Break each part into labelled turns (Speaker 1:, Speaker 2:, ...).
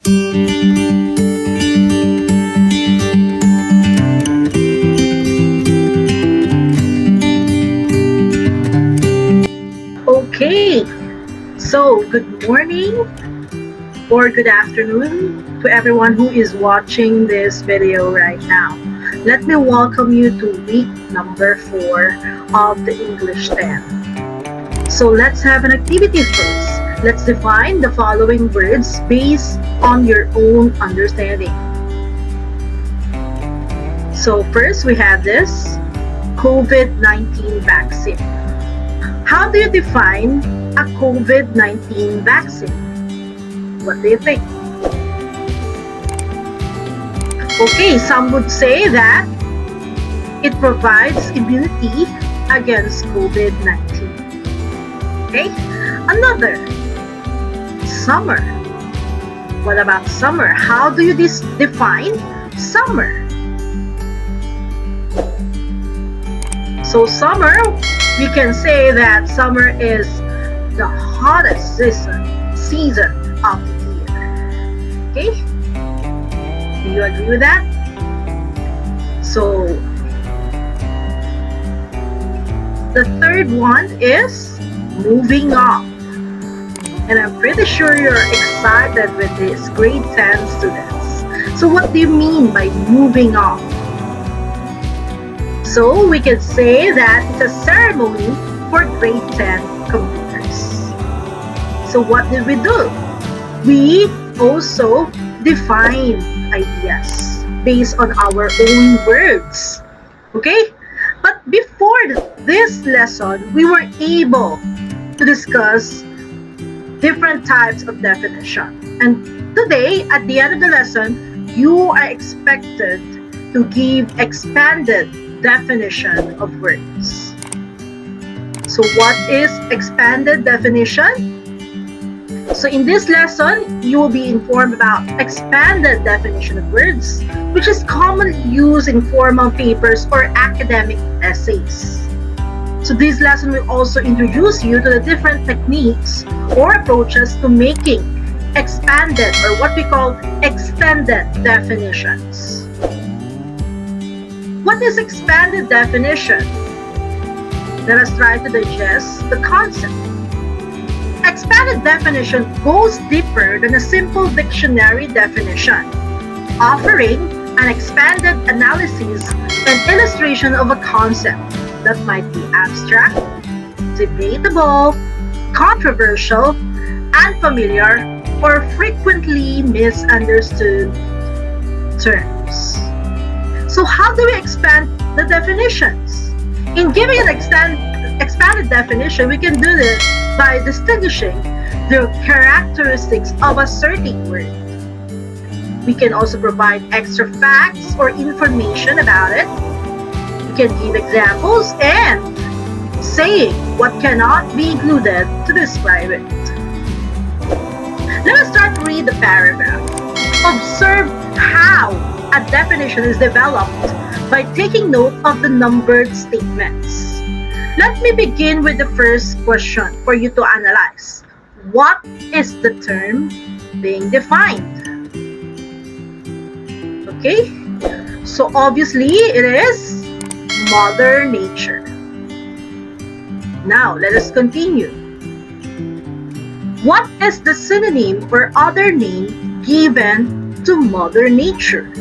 Speaker 1: Okay, so good morning or good afternoon to everyone who is watching this video right now. Let me welcome you to week number 4 of the English 10. So let's have an activity first. Let's define the following words based on your own understanding. So first we have this COVID-19 vaccine. How do you define a COVID-19 vaccine? What do you think? Okay, some would say that it provides immunity against COVID-19. Okay, another, summer. What about summer? How do you define summer? So summer, we can say that summer is the hottest season of the year. Okay? Do you agree with that? So the third one is moving on. And I'm pretty sure you're excited with this grade 10 students. So what do you mean by moving on? So we can say that it's a ceremony for grade 10 computers. So what did we do? We also define ideas based on our own words. Okay? But before this lesson, we were able to discuss different types of definition. And today, at the end of the lesson, you are expected to give expanded definition of words. So what is expanded definition? So in this lesson, you will be informed about expanded definition of words, which is commonly used in formal papers or academic essays. So this lesson will also introduce you to the different techniques or approaches to making expanded or what we call extended definitions. What is expanded definition? Let us try to digest the concept. Expanded definition goes deeper than a simple dictionary definition, offering an expanded analysis and illustration of a concept that might be abstract, debatable, controversial, unfamiliar, or frequently misunderstood terms. So how do we expand the definitions? In giving an expanded definition, we can do this by distinguishing the characteristics of a certain word. We can also provide extra facts or information about it. We can give examples and saying what cannot be included to describe it. Let us start to read the paragraph. Observe how a definition is developed by taking note of the numbered statements. Let me begin with the first question for you to analyze. What is the term being defined? Okay, so obviously it is Mother Nature. Now let us continue. What is the synonym or other name given to Mother Nature?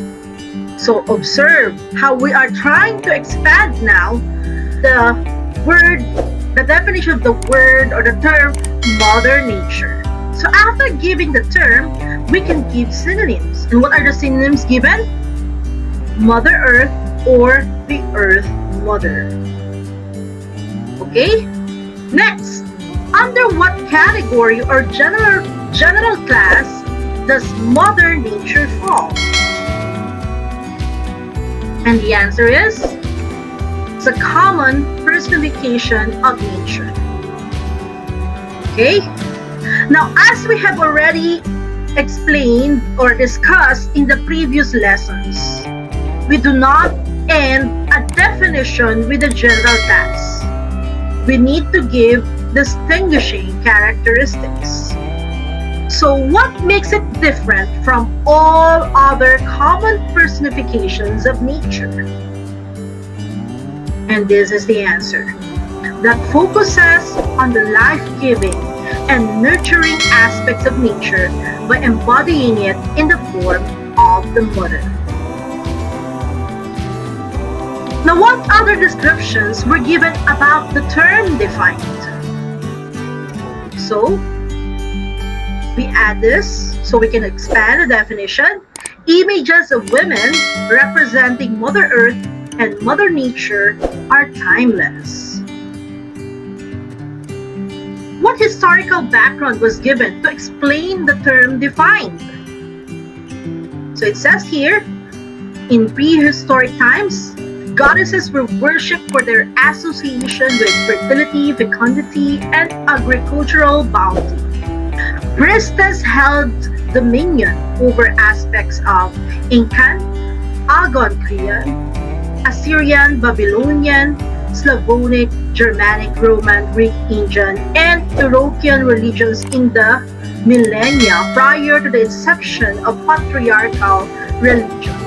Speaker 1: So observe how we are trying to expand now the definition of the word or the term Mother Nature. So after giving the term, we can give synonyms. And what are the synonyms given? Mother Earth or the Earth Mother. Okay? Next, under what category or general class does Mother Nature fall? And the answer is, it's a common personification of nature. Okay? Now, as we have already explained or discussed in the previous lessons, we do not end a definition with a general class. We need to give distinguishing characteristics. So what makes it different from all other common personifications of nature? And this is the answer. That focuses on the life-giving and nurturing aspects of nature by embodying it in the form of the mother. Now, what other descriptions were given about the term defined? So, we add this so we can expand the definition. Images of women representing Mother Earth and Mother Nature are timeless. What historical background was given to explain the term defined? So it says here, in prehistoric times, goddesses were worshipped for their association with fertility, fecundity, and agricultural bounty. Priestess held dominion over aspects of Incan, Algonquian, Assyrian, Babylonian, Slavonic, Germanic, Roman, Greek, Indian, and European religions in the millennia prior to the inception of patriarchal religions.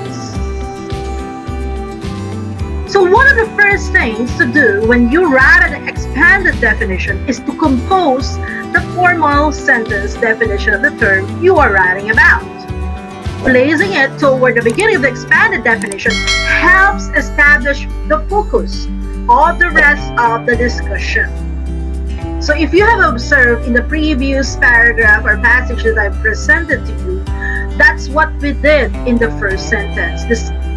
Speaker 1: So one of the first things to do when you write an expanded definition is to compose the formal sentence definition of the term you are writing about. Placing it toward the beginning of the expanded definition helps establish the focus of the rest of the discussion. So if you have observed in the previous paragraph or passage that I presented to you, that's what we did in the first sentence,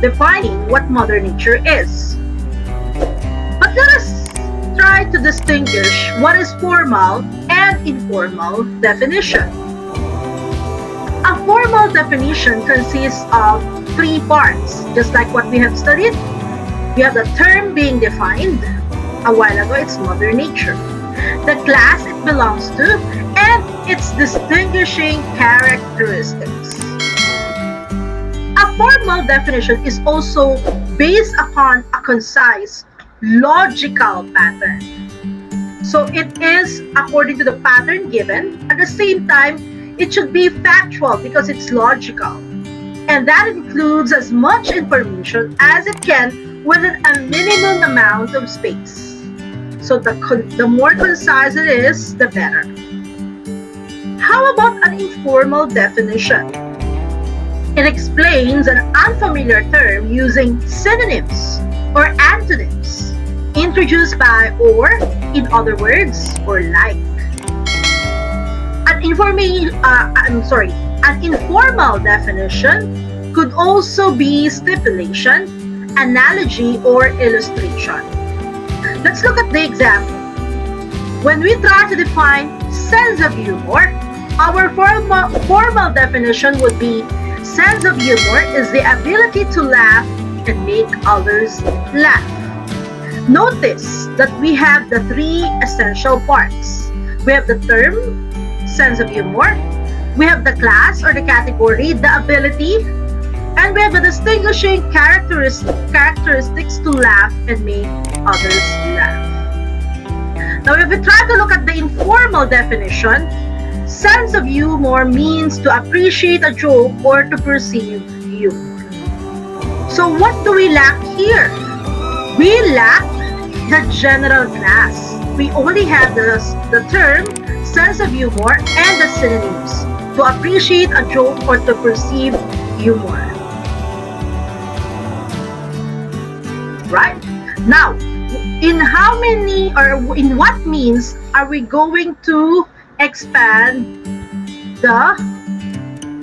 Speaker 1: defining what Mother Nature is. But let us try to distinguish what is formal and informal definition. A formal definition consists of three parts, just like what we have studied. We have the term being defined. A while ago, it's Mother Nature. The class it belongs to, and its distinguishing characteristics. A formal definition is also based upon a concise, logical pattern. So it is according to the pattern given. At the same time, it should be factual because it's logical. And that includes as much information as it can within a minimum amount of space. So the more concise it is, the better. How about an informal definition? It explains an unfamiliar term using synonyms or antonyms introduced by or, in other words, or like. An informal definition could also be stipulation, analogy, or illustration. Let's look at the example. When we try to define sense of humor, our formal definition would be sense of humor is the ability to laugh and make others laugh. Notice that we have the three essential parts. We have the term, sense of humor. We have the class or the category, the ability. And we have the distinguishing characteristics to laugh and make others laugh. Now, if we try to look at the informal definition, sense of humor means to appreciate a joke or to perceive humor. So what do we lack here? We lack the general class. We only have the term, sense of humor, and the synonyms to appreciate a joke or to perceive humor. Right? Now, in how many or in what means are we going to expand the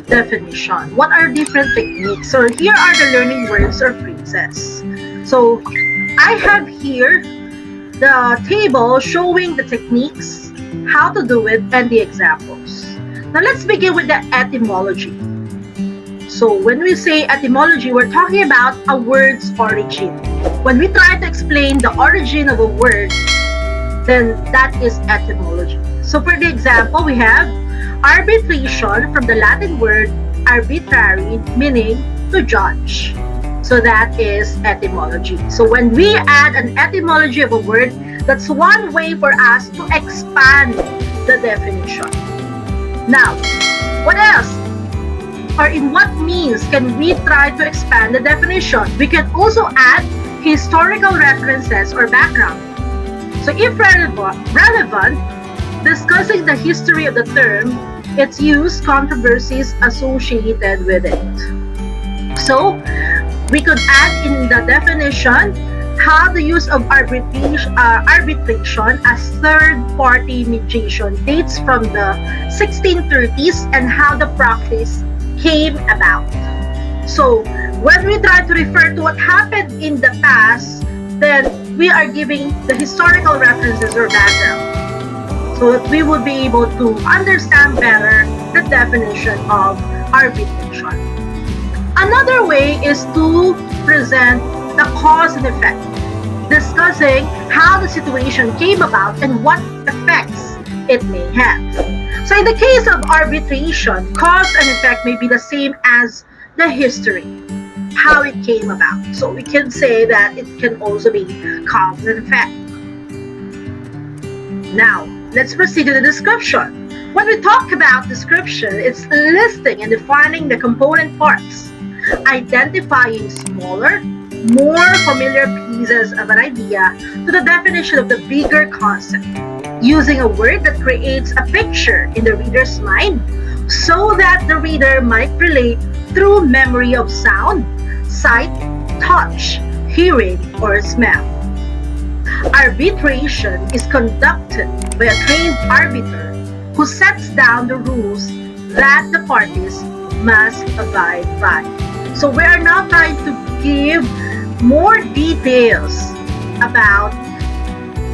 Speaker 1: definition? What are different techniques? So here are the learning words or phrases. So I have here the table showing the techniques, how to do it, and the examples. Now let's begin with the etymology. So when we say etymology, we're talking about a word's origin. When we try to explain the origin of a word, then that is etymology. So for the example, we have arbitration from the Latin word arbitrary, meaning to judge. So that is etymology. So when we add an etymology of a word, that's one way for us to expand the definition. Now, What else? Or in what means can we try to expand the definition? We can also add historical references or background. So if relevant, discussing the history of the term, its use, controversies associated with it. So we could add in the definition how the use of arbitration as third-party mediation dates from the 1630s and how the practice came about. So when we try to refer to what happened in the past, then we are giving the historical references or background so that we will be able to understand better the definition of arbitration. Another way is to present the cause and effect, discussing how the situation came about and what effects it may have. So in the case of arbitration, cause and effect may be the same as the history, how it came about. So we can say that it can also be cause and effect. Now, let's proceed to the description. When we talk about description, it's listing and defining the component parts, identifying smaller, more familiar pieces of an idea to the definition of the bigger concept, using a word that creates a picture in the reader's mind so that the reader might relate through memory of sound, sight, touch, hearing, or smell. Arbitration is conducted by a trained arbiter who sets down the rules that the parties must abide by. So we are now trying to give more details about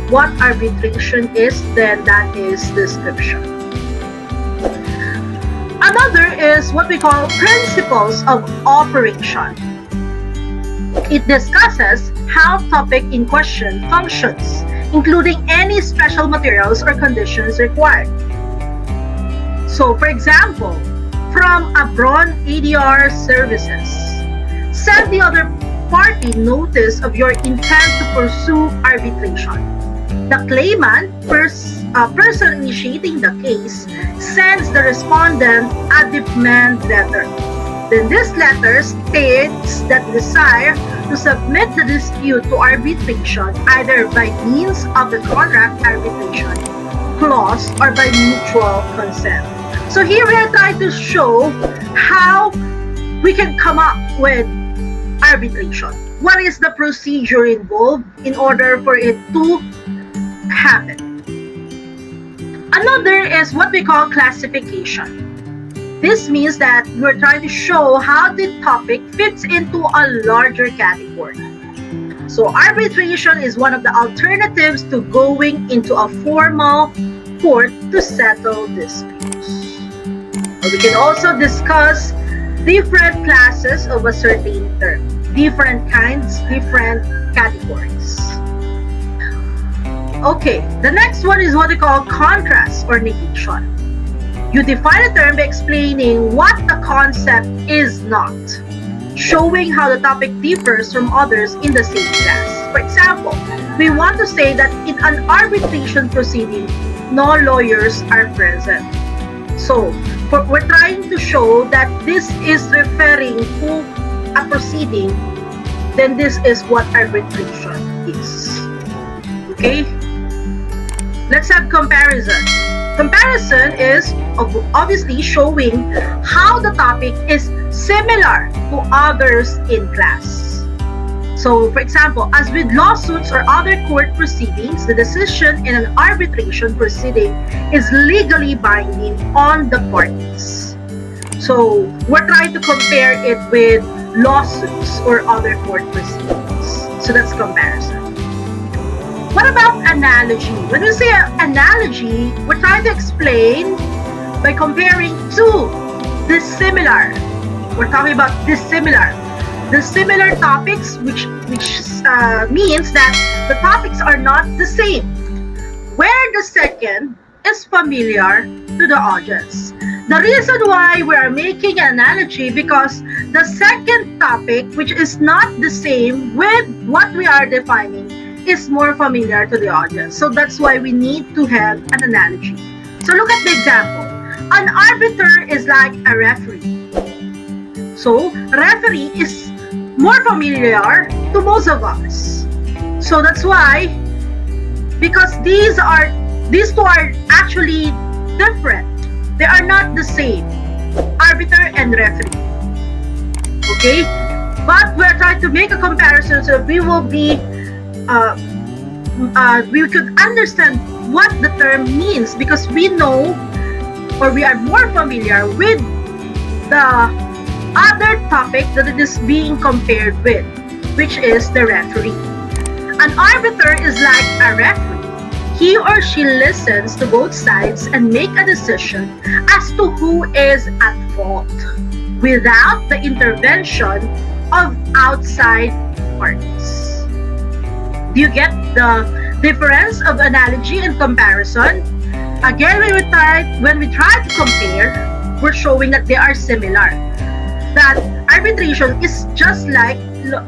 Speaker 1: what arbitration is than that is description. Another is what we call principles of operation. It discusses how topic in question functions, including any special materials or conditions required. So for example, from abroad ADR services, send the other party notice of your intent to pursue arbitration. The claimant, person initiating the case, sends the respondent a demand letter. Then this letter states that desire to submit the dispute to arbitration either by means of the contract arbitration clause or by mutual consent. So here we are trying to show how we can come up with arbitration. What is the procedure involved in order for it to happen? Another is what we call classification. This means that we're trying to show how the topic fits into a larger category. So arbitration is one of the alternatives to going into a formal court to settle disputes. We can also discuss different classes of a certain term, different kinds, different categories. Okay, the next one is what we call contrast or negation. You define a term by explaining what the concept is not, showing how the topic differs from others in the same class. For example, we want to say that in an arbitration proceeding, no lawyers are present. So, we're trying to show that this is referring to a proceeding, then this is what arbitration is. Okay? Let's have comparison. Comparison is obviously showing how the topic is similar to others in class. So, for example, as with lawsuits or other court proceedings, the decision in an arbitration proceeding is legally binding on the parties. So, we're trying to compare it with lawsuits or other court proceedings. So, that's comparison. What about analogy? When we say analogy, we're trying to explain by comparing two dissimilar. We're talking about dissimilar. The similar topics, which means that the topics are not the same, where the second is familiar to the audience. The reason why we are making an analogy because the second topic, which is not the same with what we are defining, is more familiar to the audience. So that's why we need to have an analogy. So look at the example. An arbiter is like a referee. So, referee is more familiar to most of us. So that's why, because these two are actually different. They are not the same. Arbiter and referee. Okay? But we're trying to make a comparison so we will be we could understand what the term means, because we know, or we are more familiar with the other topic that it is being compared with, which is the referee. An arbiter is like a referee. He or she listens to both sides and make a decision as to who is at fault without the intervention of outside parties. Do you get the difference of analogy and comparison? Again, when we try to compare, we're showing that they are similar. That arbitration is just like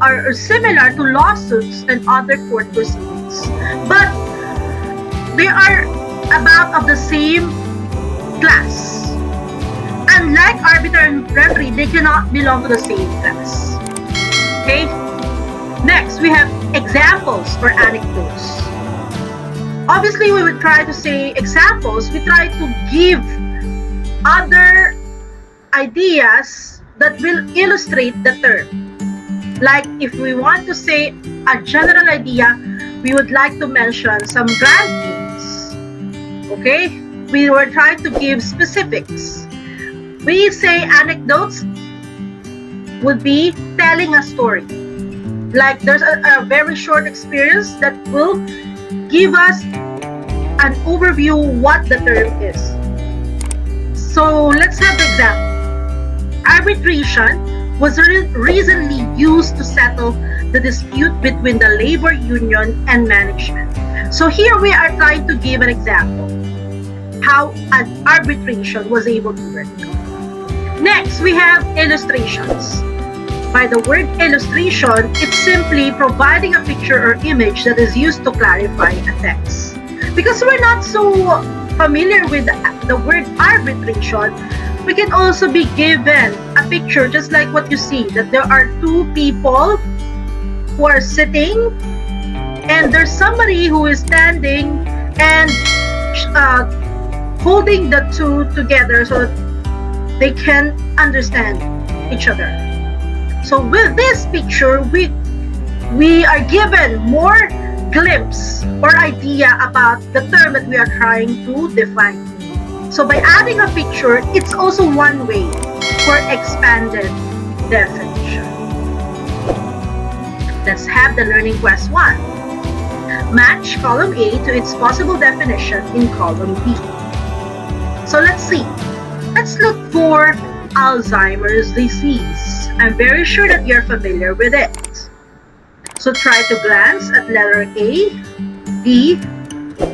Speaker 1: or similar to lawsuits and other court proceedings. But they are about of the same class. Unlike arbiter and referee, they cannot belong to the same class. Okay? Next, we have examples or anecdotes. Obviously, we would try to say examples. We try to give other ideas that will illustrate the term. Like if we want to say a general idea, we would like to mention some grand things. Okay? We were trying to give specifics. We say anecdotes would be telling a story. Like there's a very short experience that will give us an overview what the term is. So let's have the example. Arbitration was recently used to settle the dispute between the labor union and management. So here we are trying to give an example how an arbitration was able to work. Next, we have illustrations. By the word illustration, it's simply providing a picture or image that is used to clarify a text. Because we're not so familiar with the word arbitration, we can also be given a picture just like what you see, that there are two people who are sitting and there's somebody who is standing and holding the two together so that they can understand each other. So with this picture, we are given more glimpse or idea about the term that we are trying to define. So by adding a picture, it's also one way for expanded definition. Let's have the learning quest 1. Match column A to its possible definition in column B. So let's see. Let's look for Alzheimer's disease. I'm very sure that you're familiar with it. So try to glance at letter A, B,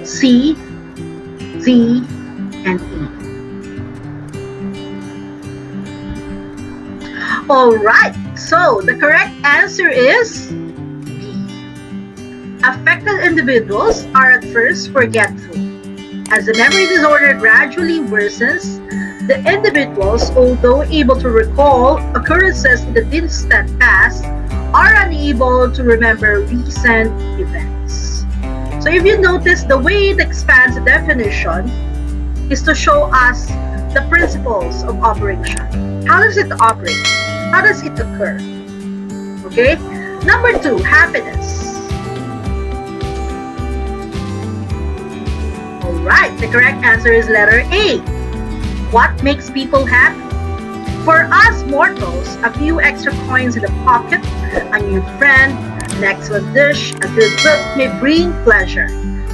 Speaker 1: C, Z, and E. Alright, so the correct answer is B. Affected individuals are at first forgetful. As the memory disorder gradually worsens, the individuals, although able to recall occurrences in the distant past, are unable to remember recent events. So if you notice, the way it expands the definition is to show us the principles of operation. How does it operate? How does it occur? Okay? Number 2, happiness. Alright, the correct answer is letter A. What makes people happy? For us mortals, a few extra coins in the pocket, a new friend, an excellent dish, a good book may bring pleasure.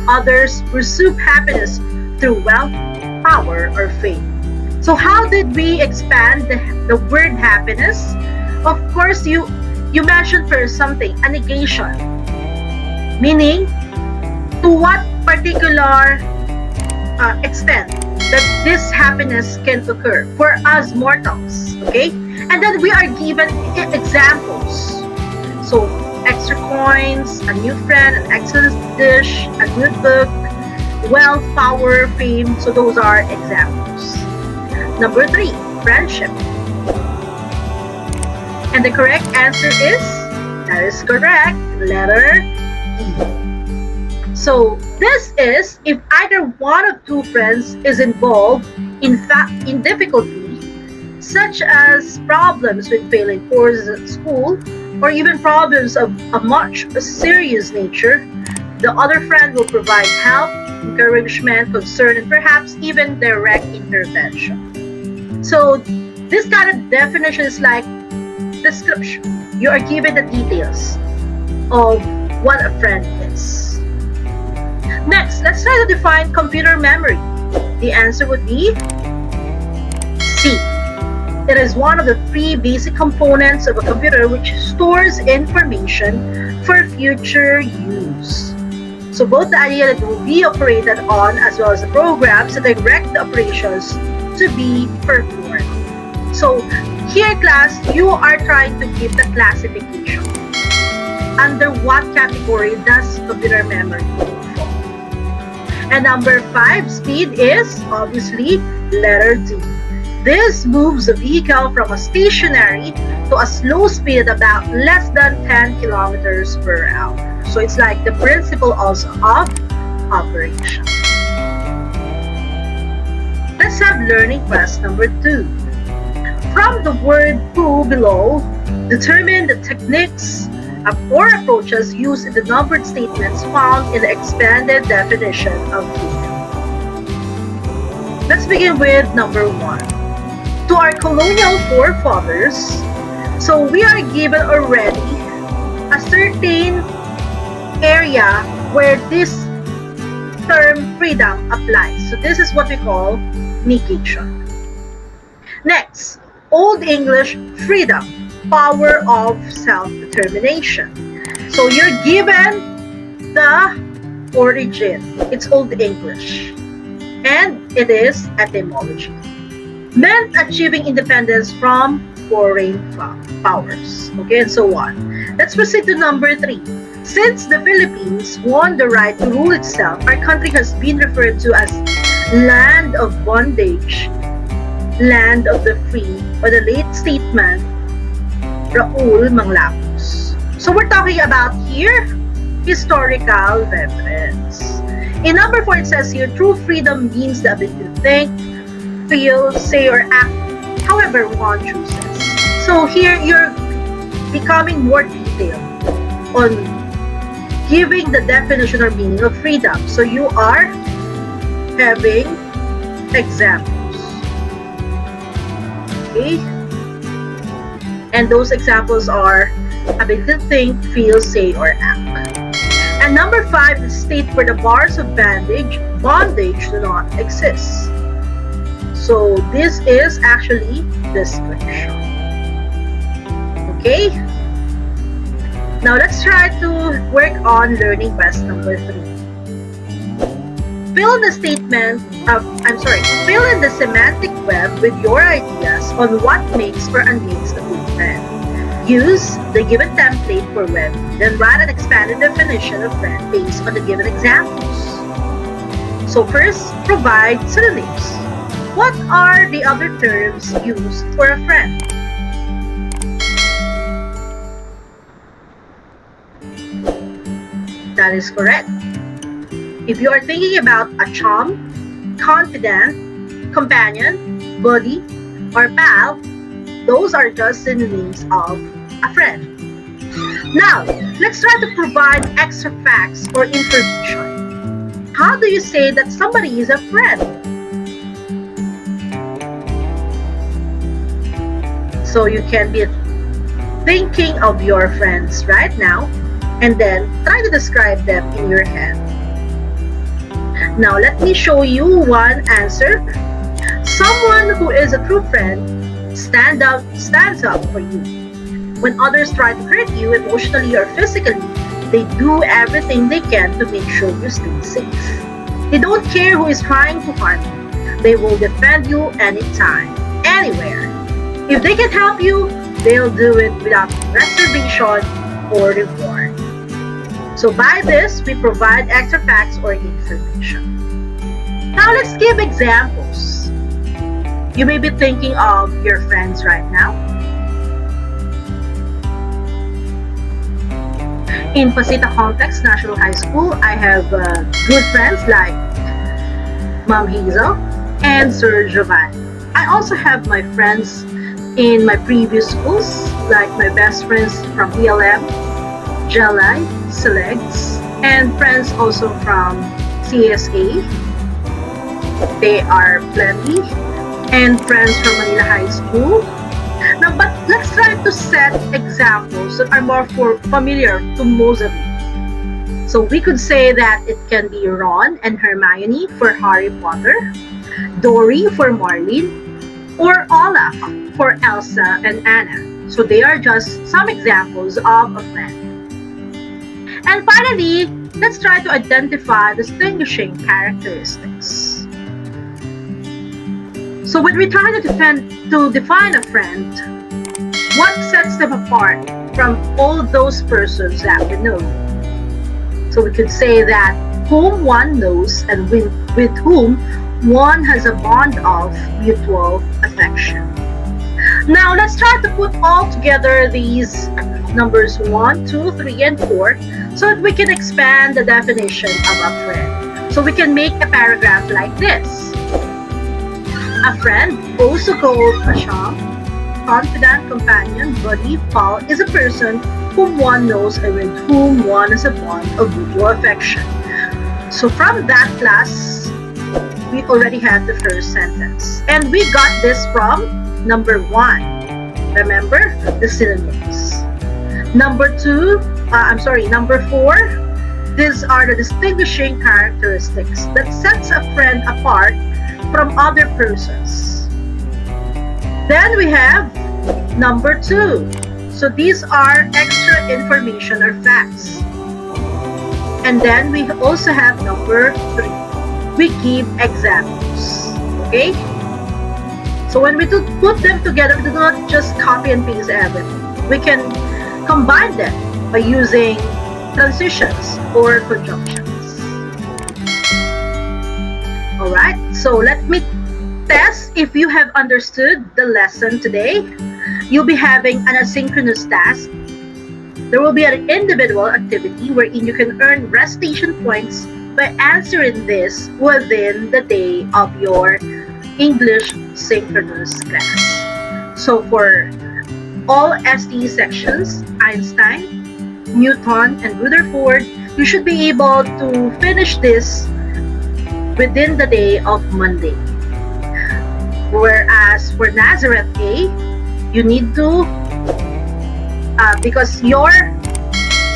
Speaker 1: Others pursue happiness through wealth, power, or fame. So how did we expand the word happiness? Of course, you mentioned first something, a negation. Meaning, to what particular extent that this happiness can occur for us mortals, okay? And then we are given examples. So, extra coins, a new friend, an excellent dish, a good book, wealth, power, fame. So those are examples. Number 3, friendship. And the correct answer is, that is correct, letter E. So this is if either one of two friends is involved in difficulty, such as problems with failing courses at school, or even problems of a much serious nature, the other friend will provide help, encouragement, concern, and perhaps even direct intervention. So this kind of definition is like description. You are given the details of what a friend is. Next, let's try to define computer memory. The answer would be C. It is one of the 3 basic components of a computer which stores information for future use. So both the idea that it will be operated on as well as the programs that direct the operations to be performed. So here, class, you are trying to give the classification. Under what category does computer memory fall? And number 5, speed is obviously letter D. This moves the vehicle from a stationary to a slow speed at about less than 10 kilometers per hour. So it's like the principle also of operation. Let's have learning quest number 2. From the word who below, determine the techniques or approaches used in the numbered statements found in the expanded definition of freedom. Let's begin with number 1. To our colonial forefathers, so we are given already a certain area where this term freedom applies. So this is what we call negation. Next, Old English freedom, power of self-determination. So you're given the origin. It's Old English. And it is etymology. Meant achieving independence from foreign powers. Okay, and so on. Let's proceed to number 3. Since the Philippines won the right to rule itself, our country has been referred to as land of bondage, land of the free, by the late statesman Raul Manglapos. So we're talking about here historical reference. In number 4, it says here, true freedom means the ability to think, feel, say, or act however one chooses. So here you're becoming more detailed on giving the definition or meaning of freedom. So you are having examples. Okay? And those examples are ability to think, feel, say, or act. And number 5 is state where the bars of bondage do not exist. So this is actually description. Okay? Now let's try to work on learning quest number 3. Fill in the fill in the semantic web with your ideas on what makes or unmakes a good friend. Use the given template for web, then write an expanded definition of friend based on the given examples. So first, provide synonyms. What are the other terms used for a friend? That is correct. If you are thinking about a chum, confidant, companion, buddy, or pal, those are just synonyms of a friend. Now, let's try to provide extra facts or information. How do you say that somebody is a friend? So you can be thinking of your friends right now and then try to describe them in your head. Now let me show you one answer. Someone who is a true friend stands up for you. When others try to hurt you emotionally or physically, they do everything they can to make sure you stay safe. They don't care who is trying to harm you. They will defend you anytime, anywhere. If they can help you, they'll do it without reservation or reward. So by this, we provide extra facts or information. Now let's give examples. You may be thinking of your friends right now. In Pasita Context National High School, I have good friends like Ma'am Hazel and Sir Giovanni. I also have my friends in my previous schools, like my best friends from BLM, Jelai, Selects, and friends also from CSA. They are plenty, and friends from Manila High School. Now, but let's try to set examples that are more familiar to most of you. So we could say that it can be Ron and Hermione for Harry Potter, Dory for Marlene, or Olaf for Elsa and Anna. So they are just some examples of a friend. And finally, let's try to identify distinguishing characteristics. So when we try to define a friend, what sets them apart from all those persons that we know? So we could say that whom one knows and with whom one has a bond of mutual affection. Now let's try to put all together these numbers 1, 2, 3, and 4 so that we can expand the definition of a friend. So we can make a paragraph like this. A friend, also called a chum, confidant, companion, buddy, pal, is a person whom one knows and with whom one has a bond of mutual affection. So from that class, we already had the first sentence. And we got this from number 1. Remember the synonyms. Number 4, these are the distinguishing characteristics that sets a friend apart from other persons. Then we have number 2. So these are extra information or facts. And then we also have number 3. We give examples. Okay? So when we put them together, we do not just copy and paste everything. We can combine them by using transitions or conjunctions. Alright, so let me test if you have understood the lesson today. You'll be having an asynchronous task. There will be an individual activity wherein you can earn recitation points by answering this within the day of your English synchronous class. So for all STE sections, Einstein, Newton, and Rutherford, you should be able to finish this within the day of Monday. Whereas for Nazareth A, you need to, because your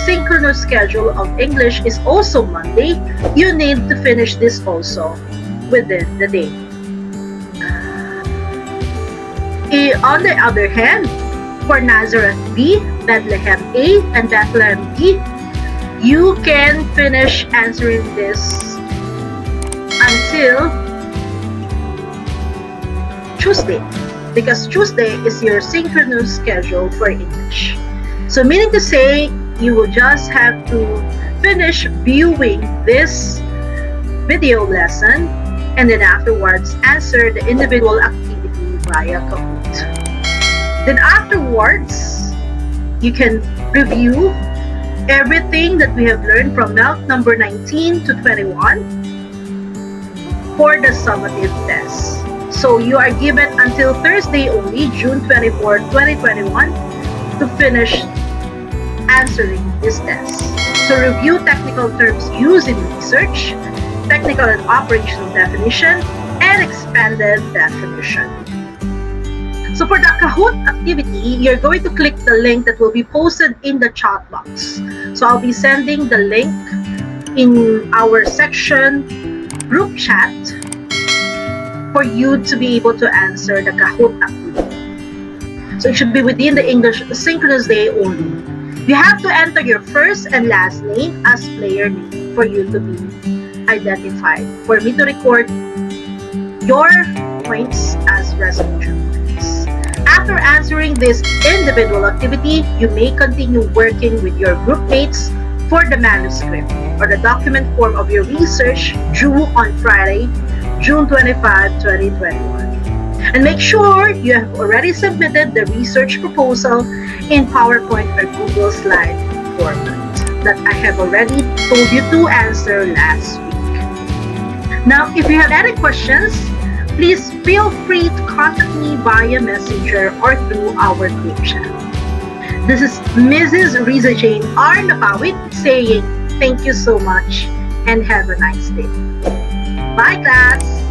Speaker 1: synchronous schedule of English is also Monday, you need to finish this also within the day. On the other hand, for Nazareth B, Bethlehem A, and Bethlehem B, you can finish answering this until Tuesday, because Tuesday is your synchronous schedule for English. So meaning to say, you will just have to finish viewing this video lesson and then afterwards answer the individual activity via Kahoot. Then afterwards, you can review everything that we have learned from MELC number 19 to 21 for the summative test. So you are given until Thursday only, June 24, 2021, to finish answering this test. So review technical terms used in research, technical and operational definition, and expanded definition. So for the Kahoot activity, you're going to click the link that will be posted in the chat box. So I'll be sending the link in our section group chat for you to be able to answer the Kahoot activity. So it should be within the English synchronous day only. You have to enter your first and last name as player name for you to be identified, for me to record your points as resolution points. After answering this individual activity, you may continue working with your group mates for the manuscript or the document form of your research due on Friday, June 25, 2021. And make sure you have already submitted the research proposal in PowerPoint or Google Slide format that I have already told you to answer last week. Now, if you have any questions, please feel free to contact me via Messenger or through our group chat. This is Mrs. Riza Jane R. Napawit saying thank you so much and have a nice day. Bye, class!